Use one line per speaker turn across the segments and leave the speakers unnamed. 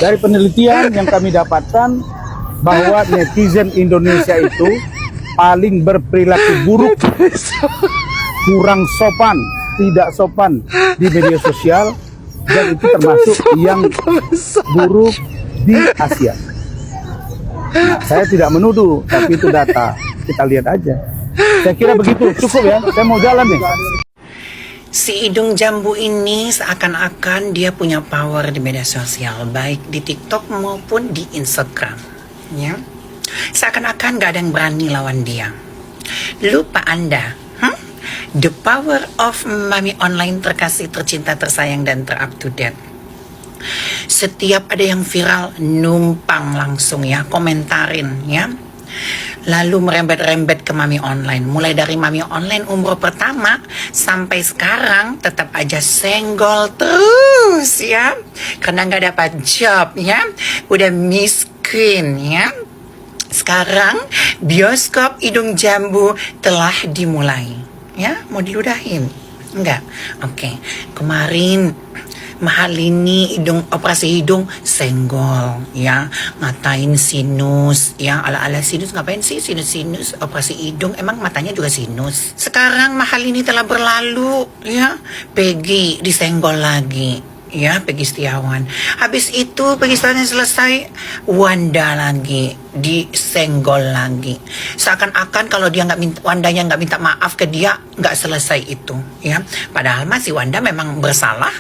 Dari penelitian yang kami dapatkan bahwa netizen Indonesia itu paling berperilaku buruk, kurang sopan, tidak sopan di media sosial, dan itu termasuk yang buruk di Asia. Nah, saya tidak menuduh, tapi itu data. Kita lihat aja. Saya kira begitu, cukup ya. Saya mau jalan nih.
Si hidung jambu ini seakan-akan dia punya power di media sosial, baik di TikTok maupun di Instagram. Ya, seakan-akan gak ada yang berani lawan dia. Lupa Anda, the power of Mami Online terkasih, tercinta, tersayang, dan ter-up to date. Setiap ada yang viral, numpang langsung ya, komentarin ya. Lalu merembet-rembet ke Mami Online. Mulai dari Mami Online umroh pertama sampai sekarang tetap aja senggol terus ya. Karena nggak dapat job ya. Udah miskin ya. Sekarang bioskop hidung jambu telah dimulai. Ya, mau diludahin? Enggak. Oke. Kemarin Mahalini operasi hidung senggol ya, ngatain sinus ya, ala-ala sinus. Ngapain sih sinus operasi hidung, emang matanya juga sinus. Sekarang Mahalini telah berlalu ya, Peggy disenggol lagi ya, Peggy Setiawan. Habis itu Peggy Setiawan selesai, Wanda lagi disenggol lagi. Seakan-akan kalau dia Wandanya nggak minta maaf ke dia, nggak selesai itu ya. Padahal masih Wanda memang bersalah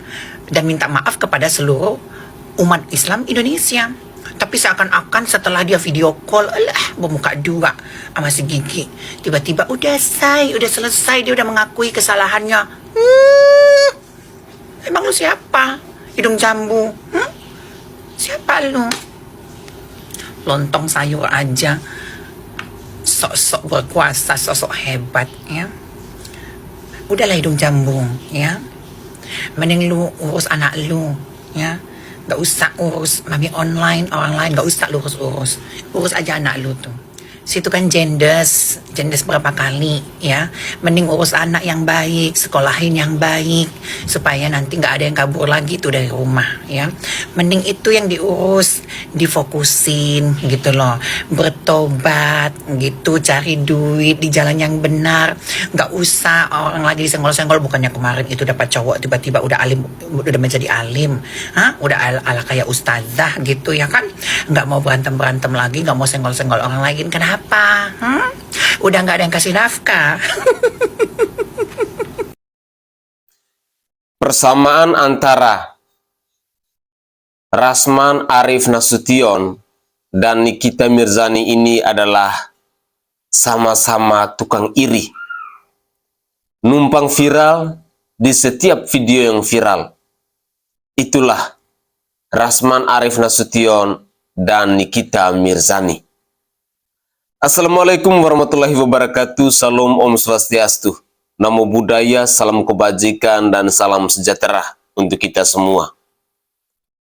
dan minta maaf kepada seluruh umat Islam Indonesia. Tapi seakan-akan setelah dia video call, bermuka dua sama si Gigi, tiba-tiba udah selesai, dia udah mengakui kesalahannya. Emang lu siapa? Hidung jambu? Siapa lu? Lontong sayur aja, sok-sok berkuasa, sok-sok hebat ya. Udahlah hidung jambu ya. Mending lu urus anak lu ya, gak usah urus Mami Online, orang lain gak usah lu urus aja anak lu tuh. Situ kan jendes berapa kali ya. Mending urus anak yang baik, sekolahin yang baik, supaya nanti gak ada yang kabur lagi tuh dari rumah ya. Mending itu yang diurus, difokusin gitu loh, bertobat gitu, cari duit di jalan yang benar. Gak usah orang lagi disenggol-senggol. Bukannya kemarin itu dapat cowok tiba-tiba udah alim, udah menjadi alim, udah ala kayak ustazah gitu ya kan. Gak mau berantem lagi, gak mau senggol-senggol orang lain. Kenapa? Udah nggak ada yang kasih nafkah.
Persamaan antara Rasman Arif Nasution dan Nikita Mirzani ini adalah sama-sama tukang iri. Numpang viral di setiap video yang viral. Itulah Rasman Arif Nasution dan Nikita Mirzani. Assalamualaikum warahmatullahi wabarakatuh. Salam Om Swastiastu. Namo Buddhaya, salam kebajikan dan salam sejahtera untuk kita semua.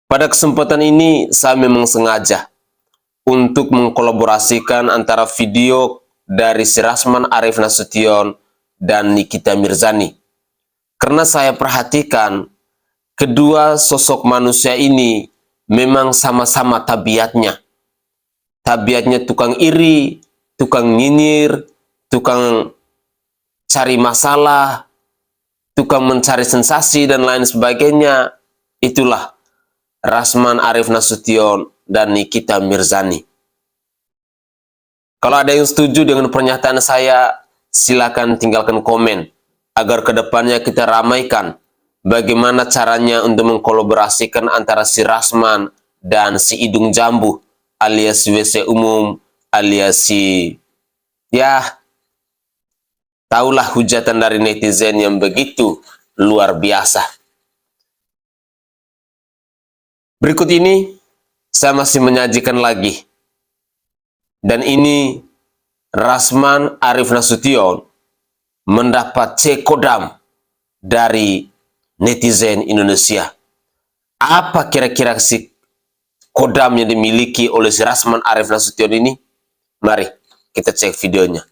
Pada kesempatan ini saya memang sengaja untuk mengkolaborasikan antara video dari si Rasman Arif Nasution dan Nikita Mirzani. Karena saya perhatikan kedua sosok manusia ini memang sama-sama tabiatnya. Tabiatnya tukang iri, tukang nyinyir, tukang cari masalah, tukang mencari sensasi, dan lain sebagainya. Itulah Rasman Arif Nasution dan Nikita Mirzani. Kalau ada yang setuju dengan pernyataan saya, silakan tinggalkan komen, agar kedepannya kita ramaikan bagaimana caranya untuk mengkolaborasikan antara si Rasman dan si hidung jambu, alias WC umum, alias si, ya, taulah hujatan dari netizen yang begitu luar biasa. Berikut ini, saya masih menyajikan lagi. Dan ini, Rasman Arif Nasution mendapat cekodam dari netizen Indonesia. Apa kira-kira si kodam yang dimiliki oleh si Rasman Arif Nasution ini? Mari kita cek videonya.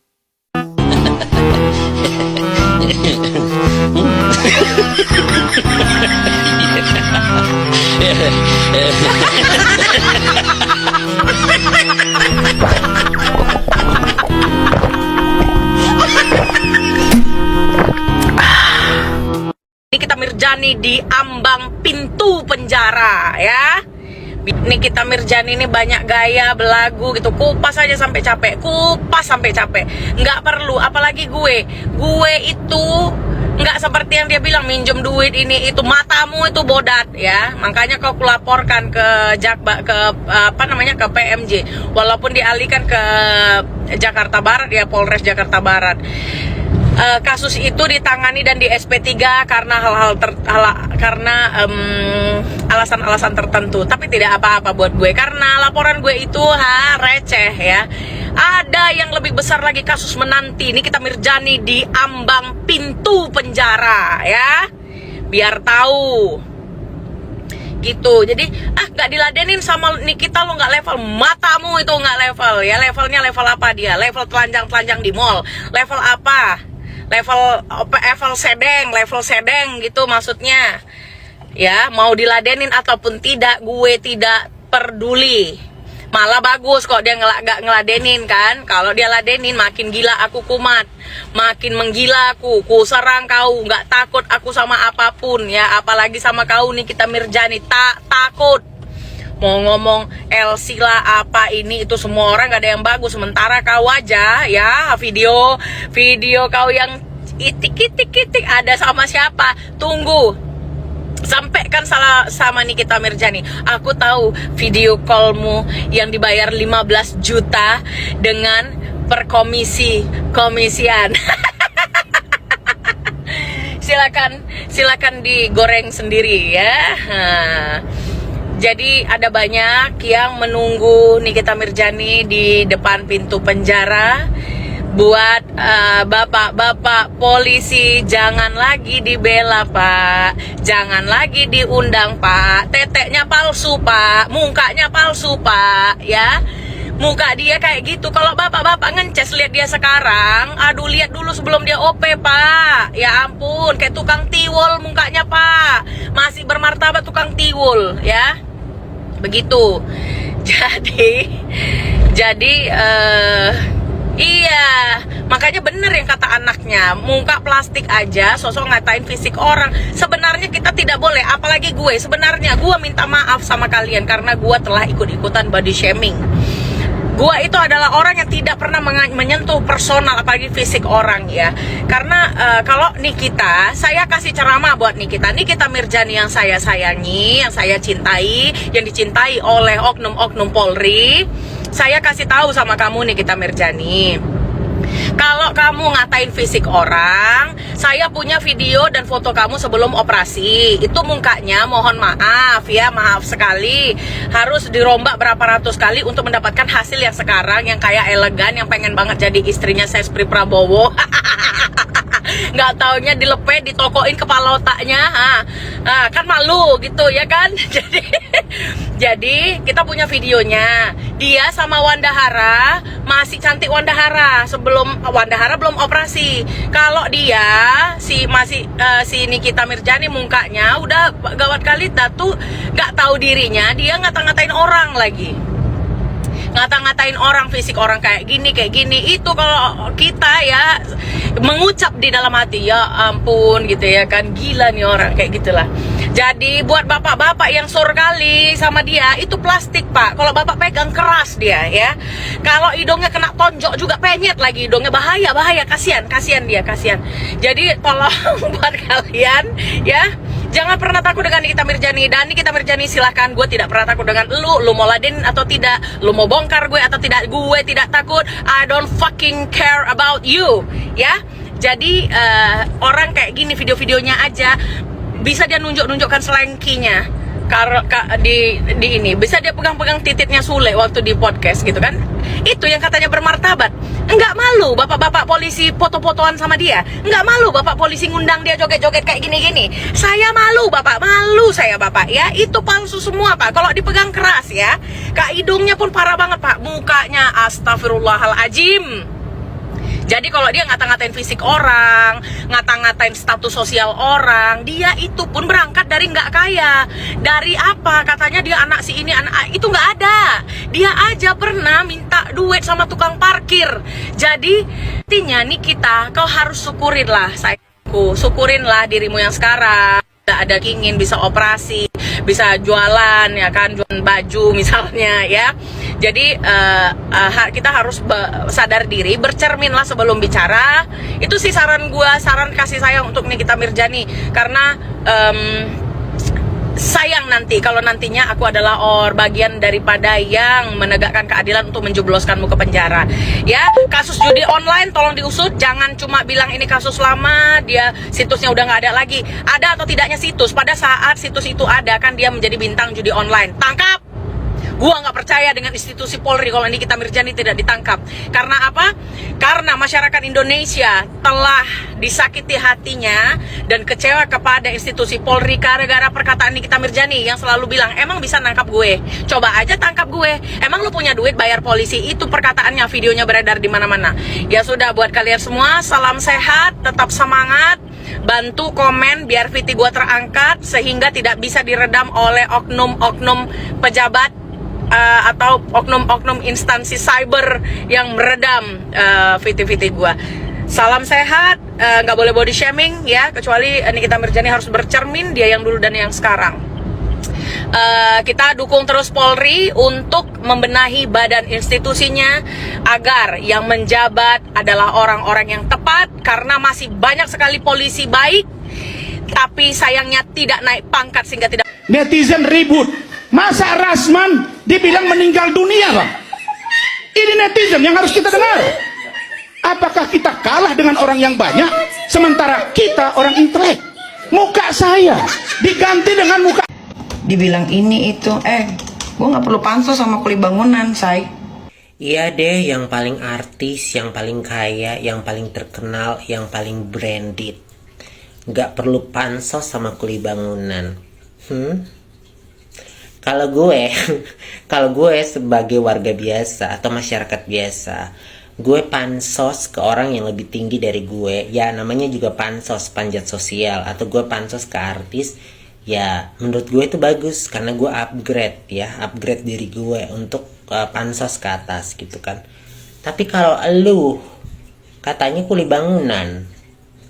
Nikita Mirzani di ambang pintu penjara ya. Nikita Mirzani ini banyak gaya, belagu gitu, kupas aja sampai capek, kupas sampai capek. Nggak perlu, apalagi gue itu nggak seperti yang dia bilang minjem duit ini itu, matamu itu bodat ya. Makanya kau kulaporkan ke ke PMJ, walaupun dialihkan ke Jakarta Barat ya, Polres Jakarta Barat. Kasus itu ditangani dan di SP3 karena alasan-alasan tertentu, tapi tidak apa-apa buat gue karena laporan gue itu receh ya. Ada yang lebih besar lagi kasus menanti. Nikita Mirzani di ambang pintu penjara ya, biar tahu gitu. Jadi nggak diladenin sama Nikita, lo nggak level, matamu itu nggak level ya. Levelnya level apa dia? Level telanjang-telanjang di mall, level apa? Level sedeng gitu maksudnya ya. Mau diladenin ataupun tidak, gue tidak peduli. Malah bagus kok dia nggak ngeladenin kan. Kalau dia ladenin makin gila aku kumat, makin menggila aku, ku serang kau, nggak takut aku sama apapun ya, apalagi sama kau Nikita Mirzani, tak takut. Mau ngomong LC lah apa ini itu semua orang gak ada yang bagus. Sementara kau aja ya, video kau yang itik ada sama siapa, tunggu sampaikan sama Nikita Mirzani. Aku tahu video callmu yang dibayar 15 juta dengan komisian. silakan digoreng sendiri ya. Jadi ada banyak yang menunggu Nikita Mirzani di depan pintu penjara. Buat bapak-bapak polisi, jangan lagi dibela Pak, jangan lagi diundang Pak. Teteknya palsu Pak, mukanya palsu Pak ya. Muka dia kayak gitu. Kalau bapak-bapak ngences, lihat dia sekarang. Aduh, lihat dulu sebelum dia OP Pak. Ya ampun, kayak tukang tiwul mukanya Pak. Masih bermartabat tukang tiwul ya. Begitu. Jadi iya, makanya bener yang kata anaknya, muka plastik aja sosok ngatain fisik orang. Sebenarnya kita tidak boleh, apalagi gue. Sebenarnya gue minta maaf sama kalian karena gue telah ikut-ikutan body shaming. Gue itu adalah orang yang tidak pernah menyentuh personal, apalagi fisik orang ya. Karena kalau Nikita, saya kasih ceramah buat Nikita Mirzani yang saya sayangi, yang saya cintai, yang dicintai oleh oknum-oknum Polri. Saya kasih tahu sama kamu Nikita Mirzani, kalau kamu ngatain fisik orang, saya punya video dan foto kamu sebelum operasi. Itu mukanya mohon maaf ya, maaf sekali, harus dirombak berapa ratus kali untuk mendapatkan hasil yang sekarang, yang kayak elegan, yang pengen banget jadi istrinya Sespri Prabowo. Nggak taunya dilepet, ditokoin kepala otaknya, kan malu gitu ya kan. Jadi kita punya videonya, dia sama Wanda Hara, masih cantik Wanda Hara sebelum Wanda Hara belum operasi. Kalau dia si Nikita Mirzani mukanya udah gawat kali, tuh nggak tahu dirinya, dia ngata-ngatain orang lagi. Ngata-ngatain orang, fisik orang kayak gini. Itu kalau kita ya mengucap di dalam hati, ya ampun gitu ya kan, gila nih orang, kayak gitulah. Jadi buat bapak-bapak yang sur kali sama dia, itu plastik Pak. Kalau bapak pegang keras dia ya. Kalau hidungnya kena tonjok juga, penyet lagi hidungnya, bahaya, kasihan dia. Jadi tolong buat kalian ya, jangan pernah takut dengan Nikita Mirzani. Dan Nikita Mirzani silahkan, gue tidak pernah takut dengan lu mau ladenin atau tidak, lu mau bongkar gue atau tidak, gue tidak takut. I don't fucking care about you ya. Jadi orang kayak gini, video-videonya aja bisa dia nunjuk-nunjukkan selengkinya di ini, bisa dia pegang-pegang tititnya Sule waktu di podcast gitu kan. Itu yang katanya bermartabat. Enggak malu bapak-bapak polisi foto-fotoan sama dia. Enggak malu bapak polisi ngundang dia joget-joget kayak gini-gini. Saya malu bapak, malu saya bapak ya. Itu palsu semua Pak. Kalau dipegang keras ya. Kak hidungnya pun parah banget Pak. Mukanya astagfirullahaladzim. Jadi kalau dia ngata-ngatain fisik orang, ngata-ngatain status sosial orang, dia itu pun berangkat dari nggak kaya. Dari apa? Katanya dia anak si ini, anak itu nggak ada. Dia aja pernah minta duit sama tukang parkir. Jadi intinya nih kita, kau harus syukurin lah, sayangku, syukurin lah dirimu yang sekarang. Ada ingin bisa operasi, bisa jualan ya kan, jualan baju misalnya ya. Jadi kita harus sadar diri, bercermin lah sebelum bicara. Itu sih saran gua, saran kasih sayang untuk Nikita Mirzani, karena sayang nanti kalau nantinya aku adalah bagian daripada yang menegakkan keadilan untuk menjebloskanmu ke penjara. Ya, kasus judi online tolong diusut, jangan cuma bilang ini kasus lama, dia situsnya udah nggak ada lagi. Ada atau tidaknya situs, pada saat situs itu ada kan dia menjadi bintang judi online. Tangkap! Gua nggak percaya dengan institusi Polri kalau Nikita Mirzani tidak ditangkap. Karena apa? Karena masyarakat Indonesia telah disakiti hatinya dan kecewa kepada institusi Polri gara-gara perkataan Nikita Mirzani yang selalu bilang, emang bisa nangkap gue? Coba aja tangkap gue. Emang lu punya duit bayar polisi? Itu perkataannya, videonya beredar di mana-mana. Ya sudah, buat kalian semua, salam sehat, tetap semangat. Bantu komen biar VT gua terangkat sehingga tidak bisa diredam oleh oknum-oknum pejabat atau oknum-oknum instansi cyber yang meredam VT-VT gua. Salam sehat, nggak boleh body shaming ya, kecuali Nikita Mirzani harus bercermin dia yang dulu dan yang sekarang. Kita dukung terus Polri untuk membenahi badan institusinya agar yang menjabat adalah orang-orang yang tepat, karena masih banyak sekali polisi baik tapi sayangnya tidak naik pangkat sehingga tidak.
Netizen ribut, masa Rasman dibilang meninggal dunia, Bang? Ini netizen yang harus kita dengar. Apakah kita kalah dengan orang yang banyak sementara kita orang intelek? Muka saya diganti dengan muka.
Dibilang ini itu, gue nggak perlu pansos sama kuli bangunan, say.
Iya deh, yang paling artis, yang paling kaya, yang paling terkenal, yang paling branded. Nggak perlu pansos sama kuli bangunan. Kalau gue sebagai warga biasa atau masyarakat biasa, gue pansos ke orang yang lebih tinggi dari gue. Ya namanya juga pansos, panjat sosial. Atau gue pansos ke artis. Ya menurut gue itu bagus karena gue upgrade diri gue untuk pansos ke atas gitu kan. Tapi kalau lu katanya kuli bangunan,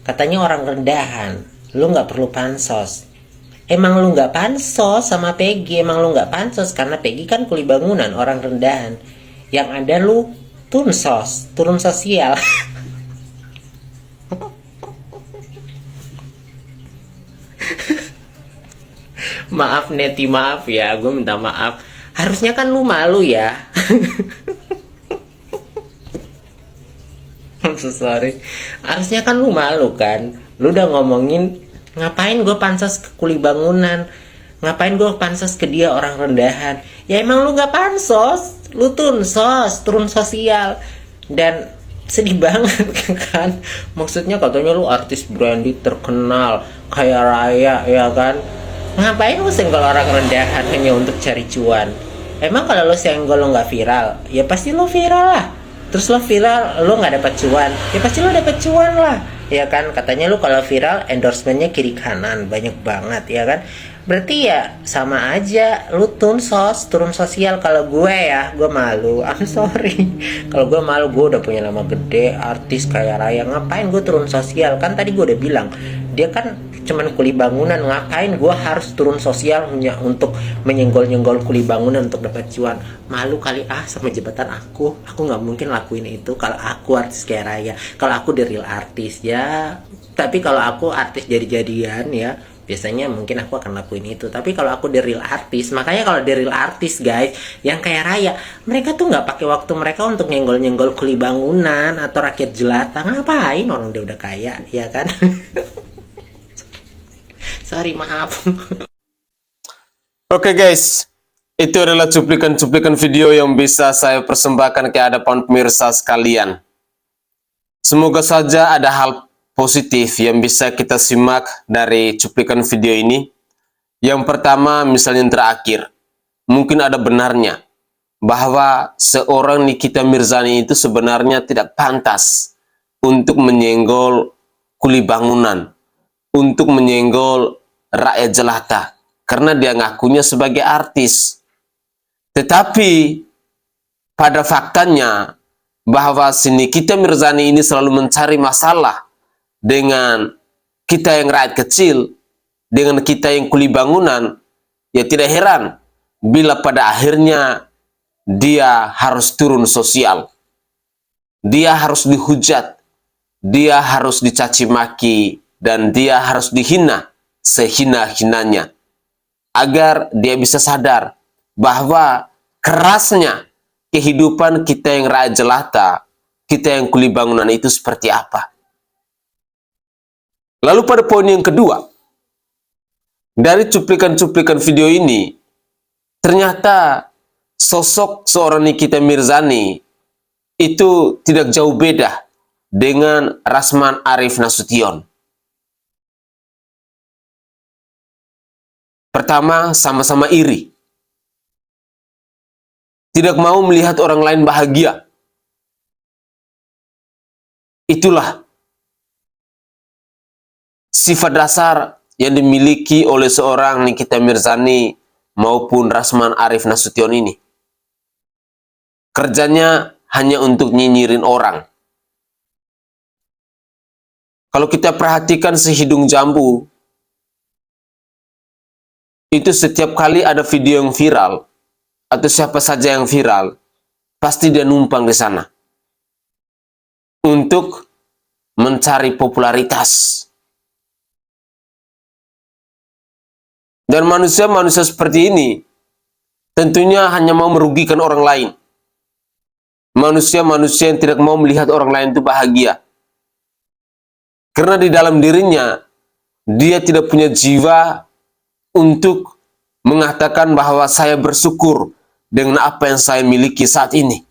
katanya orang rendahan, lu nggak perlu pansos. Emang lu nggak pansos sama Peggy, emang lu nggak pansos karena Peggy kan kuli bangunan, orang rendahan. Yang ada lu turun sosial. Maaf Neti, maaf ya, gue minta maaf. Harusnya kan lu malu ya. I'm so sorry. Harusnya kan lu malu kan. Lu udah ngomongin ngapain gue pansos ke kuli bangunan, ngapain gue pansos ke dia orang rendahan. Ya emang lu gak pansos, lu turun sosial. Dan sedih banget kan. Maksudnya katanya lu artis branded terkenal, kaya raya ya kan. Ngapain lu senggol orang rendahan hanya untuk cari cuan? Emang kalau lu senggol lu gak viral, ya pasti lu viral lah. Terus lo viral, lo nggak dapat cuan, ya pasti lo dapat cuan lah, ya kan? Katanya lo kalau viral endorsementnya kiri kanan banyak banget, ya kan? Berarti ya sama aja, lo turun sosial. Kalau gue ya, gue malu, I'm sorry. Kalau gue malu, gue udah punya nama gede, artis kaya raya, ngapain gue turun sosial? Kan tadi gue udah bilang, dia kan cuman kuli bangunan, ngapain gue harus turun sosial hanya untuk menyenggol-nyenggol kuli bangunan untuk dapat cuan? Malu kali sama jabatan aku nggak mungkin lakuin itu kalau aku artis kaya raya, kalau aku the real artis ya. Tapi kalau aku artis jadi-jadian ya, biasanya mungkin aku akan lakuin itu. Tapi kalau aku the real artis, makanya kalau the real artis guys yang kaya raya, mereka tuh nggak pakai waktu mereka untuk nyenggol-nyenggol kuli bangunan atau rakyat jelata. Ngapain, orang dia udah kaya, ya kan? Sorry, maaf.
Oke guys, itu adalah cuplikan-cuplikan video yang bisa saya persembahkan ke hadapan pemirsa sekalian. Semoga saja ada hal positif yang bisa kita simak dari cuplikan video ini. Yang pertama, misalnya yang terakhir, mungkin ada benarnya bahwa seorang Nikita Mirzani itu sebenarnya tidak pantas untuk menyenggol kuli bangunan, untuk menyenggol rakyat jelata, karena dia ngakunya sebagai artis. Tetapi pada faktanya bahwa si Nikita Mirzani ini selalu mencari masalah dengan kita yang rakyat kecil, dengan kita yang kuli bangunan. Ya tidak heran bila pada akhirnya dia harus turun sosial. Dia harus dihujat, dia harus dicaci maki, dan dia harus dihina sehina-hinanya. Agar dia bisa sadar bahwa kerasnya kehidupan kita yang rakyat jelata, kita yang kuli bangunan itu seperti apa. Lalu pada poin yang kedua, dari cuplikan-cuplikan video ini, ternyata sosok seorang Nikita Mirzani itu tidak jauh beda dengan Rasman Arif Nasution. Pertama, sama-sama iri. Tidak mau melihat orang lain bahagia. Itulah sifat dasar yang dimiliki oleh seorang Nikita Mirzani maupun Rasman Arif Nasution ini. Kerjanya hanya untuk nyinyirin orang. Kalau kita perhatikan si Hidung Jambu, itu setiap kali ada video yang viral, atau siapa saja yang viral, pasti dia numpang di sana untuk mencari popularitas. Dan manusia-manusia seperti ini tentunya hanya mau merugikan orang lain. Manusia-manusia yang tidak mau melihat orang lain itu bahagia. Karena di dalam dirinya, dia tidak punya jiwa untuk mengatakan bahwa saya bersyukur dengan apa yang saya miliki saat ini.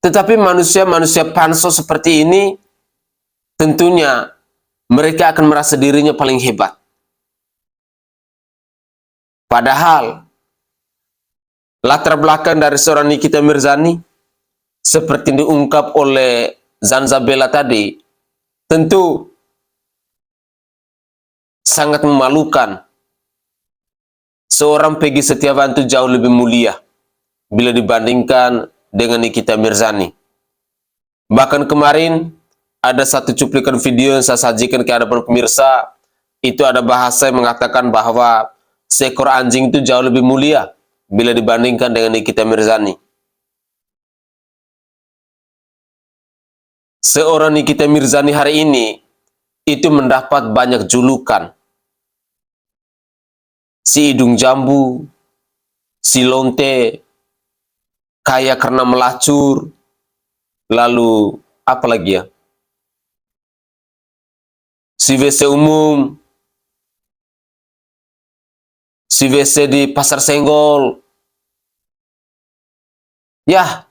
Tetapi manusia-manusia pansos seperti ini, tentunya mereka akan merasa dirinya paling hebat. Padahal, latar belakang dari seorang Nikita Mirzani, seperti diungkap oleh Zanzabella tadi, tentu sangat memalukan. Seorang Peggy Setiawan itu jauh lebih mulia bila dibandingkan dengan Nikita Mirzani. Bahkan kemarin, ada satu cuplikan video yang saya sajikan ke hadapan pemirsa, itu ada bahasa yang mengatakan bahwa seekor anjing itu jauh lebih mulia bila dibandingkan dengan Nikita Mirzani. Seorang Nikita Mirzani hari ini itu mendapat banyak julukan. Si Hidung Jambu, si Lonte, kaya karena melacur, lalu apa lagi ya? Si WC umum, si WC di Pasar Senggol. Ya,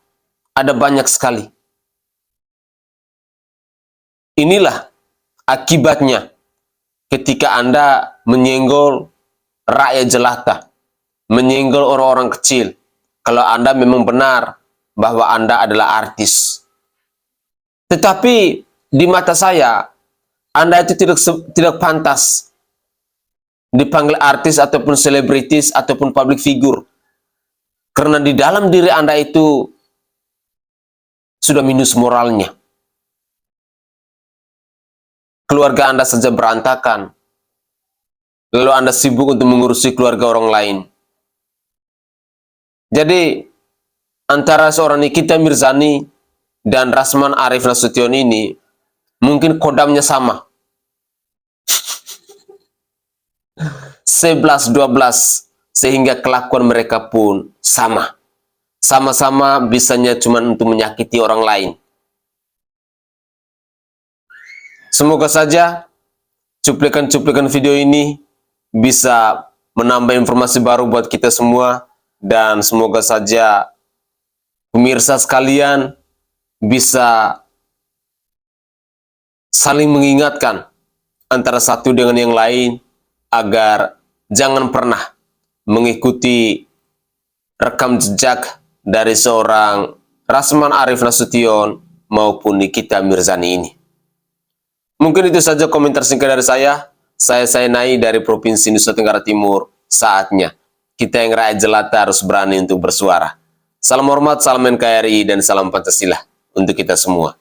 ada banyak sekali. Inilah akibatnya ketika Anda menyenggol rakyat jelata, menyenggol orang-orang kecil, kalau Anda memang benar bahwa Anda adalah artis. Tetapi di mata saya, Anda itu tidak pantas dipanggil artis ataupun selebritis ataupun public figure. Karena di dalam diri Anda itu sudah minus moralnya. Keluarga Anda saja berantakan, lalu Anda sibuk untuk mengurusi keluarga orang lain. Jadi, antara seorang Nikita Mirzani dan Rasman Arif Nasution ini, mungkin kodamnya sama. 11-12, sehingga kelakuan mereka pun sama. Sama-sama bisanya cuma untuk menyakiti orang lain. Semoga saja cuplikan-cuplikan video ini bisa menambah informasi baru buat kita semua, dan semoga saja pemirsa sekalian bisa saling mengingatkan antara satu dengan yang lain agar jangan pernah mengikuti rekam jejak dari seorang Rasman Arif Nasution maupun Nikita Mirzani ini. Mungkin itu saja komentar singkat dari saya. Saya Nai dari Provinsi Nusa Tenggara Timur. Saatnya kita yang rakyat jelata harus berani untuk bersuara. Salam hormat, salam NKRI, dan salam Pancasila untuk kita semua.